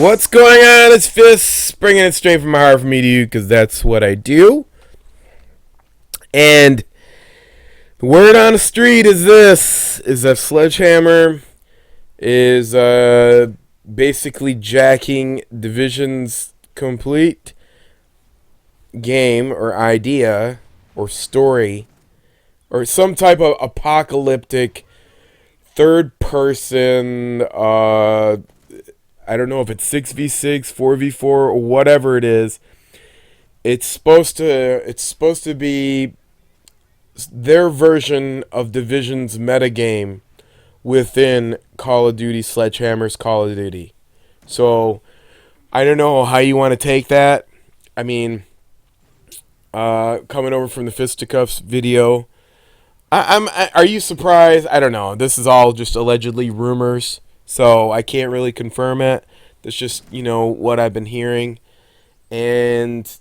What's going on? It's Fists, bringing it straight from my heart for me to you, because that's what I do. And the word on the street is this, is that Sledgehammer is basically jacking Division's complete game or idea or story or some type of apocalyptic third person I don't know if it's 6v6, 4v4, or whatever it is. It's supposed to be their version of Division's metagame within Call of Duty Sledgehammer's Call of Duty. So I don't know how you want to take that. I mean, coming over from the Fisticuffs video, are you surprised? I don't know. This is all just allegedly rumors, so I can't really confirm it. That's just, what I've been hearing. And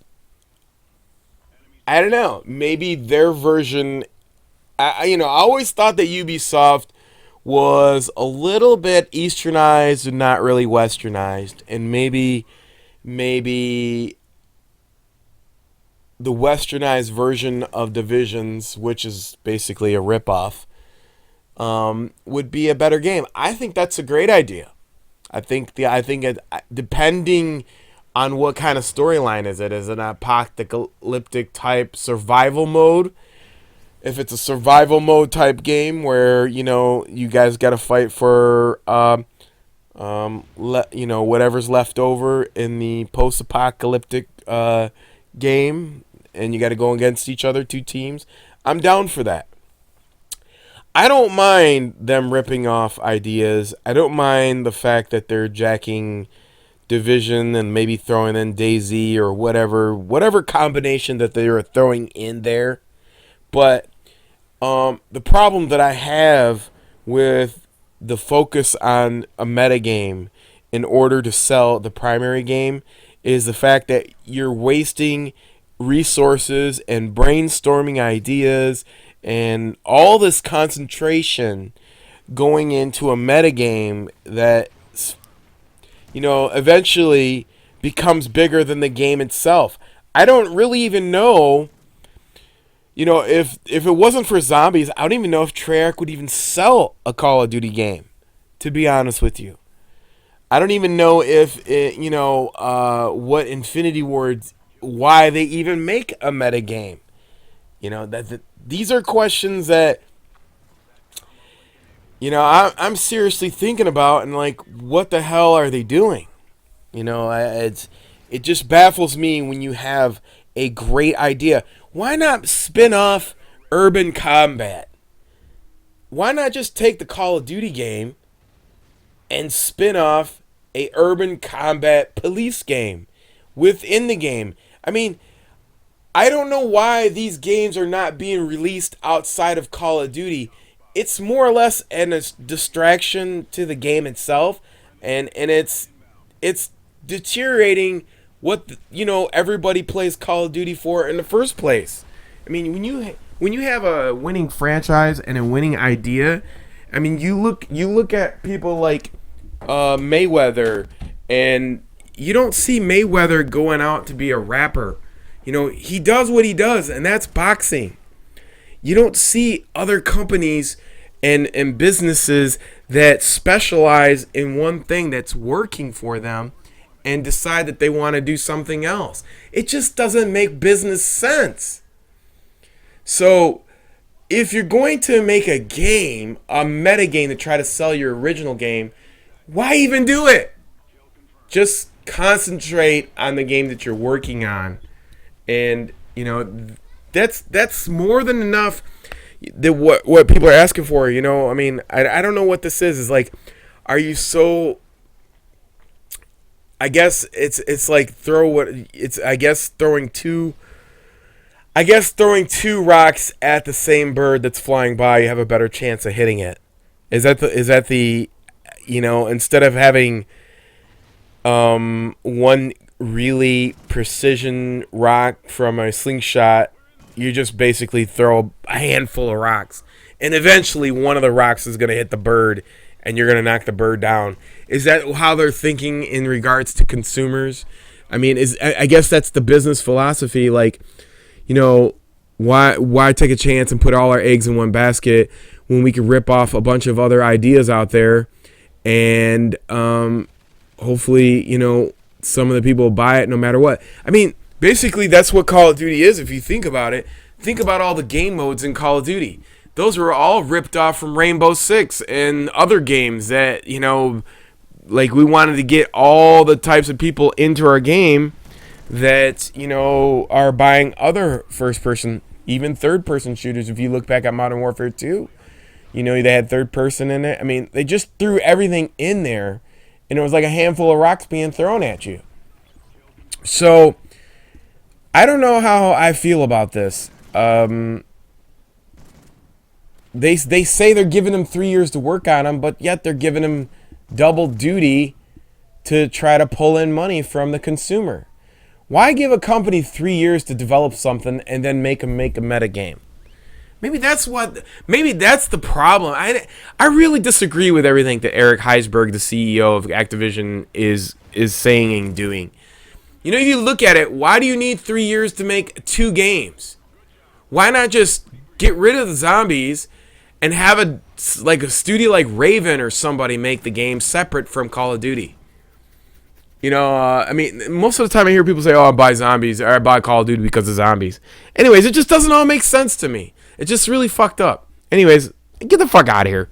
I don't know. Maybe their version... I always thought that Ubisoft was a little bit Easternized and not really Westernized. And maybe the Westernized version of Divisions, which is basically a ripoff, would be a better game. I think that's a great idea. I think depending on what kind of storyline is it an apocalyptic type survival mode? If it's a survival mode type game where you guys got to fight for whatever's left over in the post-apocalyptic game, and you got to go against each other, two teams, I'm down for that. I don't mind them ripping off ideas. I don't mind the fact that they're jacking Division and maybe throwing in DayZ or whatever combination that they are throwing in there. But the problem that I have with the focus on a metagame in order to sell the primary game is the fact that you're wasting resources and brainstorming ideas and all this concentration going into a metagame that eventually becomes bigger than the game itself. I don't really even know, if it wasn't for zombies, I don't even know if Treyarch would even sell a Call of Duty game, to be honest with you. I don't even know if what Infinity Ward's, why they even make a metagame. These are questions that I'm seriously thinking about, and what the hell are they doing? It just baffles me when you have a great idea. Why not spin off Urban Combat? Why not just take the Call of Duty game and spin off a Urban Combat police game within the game? I mean, I don't know why these games are not being released outside of Call of Duty. It's more or less a distraction to the game itself, and it's deteriorating what everybody plays Call of Duty for in the first place. I mean, when you have a winning franchise and a winning idea, I mean, you look at people like Mayweather, and you don't see Mayweather going out to be a rapper. He does what he does, and that's boxing. You don't see other companies and businesses that specialize in one thing that's working for them and decide that they want to do something else. It just doesn't make business sense. So if you're going to make a game, a metagame to try to sell your original game, why even do it? Just concentrate on the game that you're working on. And that's more than enough. What people are asking for, I mean, I don't know what this is. It's like, are you so? I guess it's like throwing two rocks at the same bird that's flying by. You have a better chance of hitting it. Is that the instead of having one really precision rock from a slingshot, you just basically throw a handful of rocks, and eventually one of the rocks is going to hit the bird, and you're going to knock the bird down. Is that how they're thinking in regards to consumers? I mean, I guess that's the business philosophy. Like, you know, why take a chance and put all our eggs in one basket when we can rip off a bunch of other ideas out there, and hopefully, you know, some of the people buy it no matter what. I mean, basically, that's what Call of Duty is. If you think about it, think about all the game modes in Call of Duty. Those were all ripped off from Rainbow Six and other games that, you know, like we wanted to get all the types of people into our game that, you know, are buying other first-person, even third-person shooters. If you look back at Modern Warfare 2, you know, they had third-person in it. I mean, they just threw everything in there, and it was like a handful of rocks being thrown at you. So, I don't know how I feel about this. They say they're giving him 3 years to work on them, but yet they're giving him double duty to try to pull in money from the consumer. Why give a company 3 years to develop something and then make a meta game? Maybe that's the problem. I really disagree with everything that Eric Heisberg, the CEO of Activision, is saying and doing. You know, if you look at it, why do you need 3 years to make 2 games? Why not just get rid of the zombies and have a studio like Raven or somebody make the game separate from Call of Duty? You know, I mean, most of the time I hear people say, oh, I buy zombies, or I buy Call of Duty because of zombies. Anyways, it just doesn't all make sense to me. It's just really fucked up. Anyways, get the fuck out of here.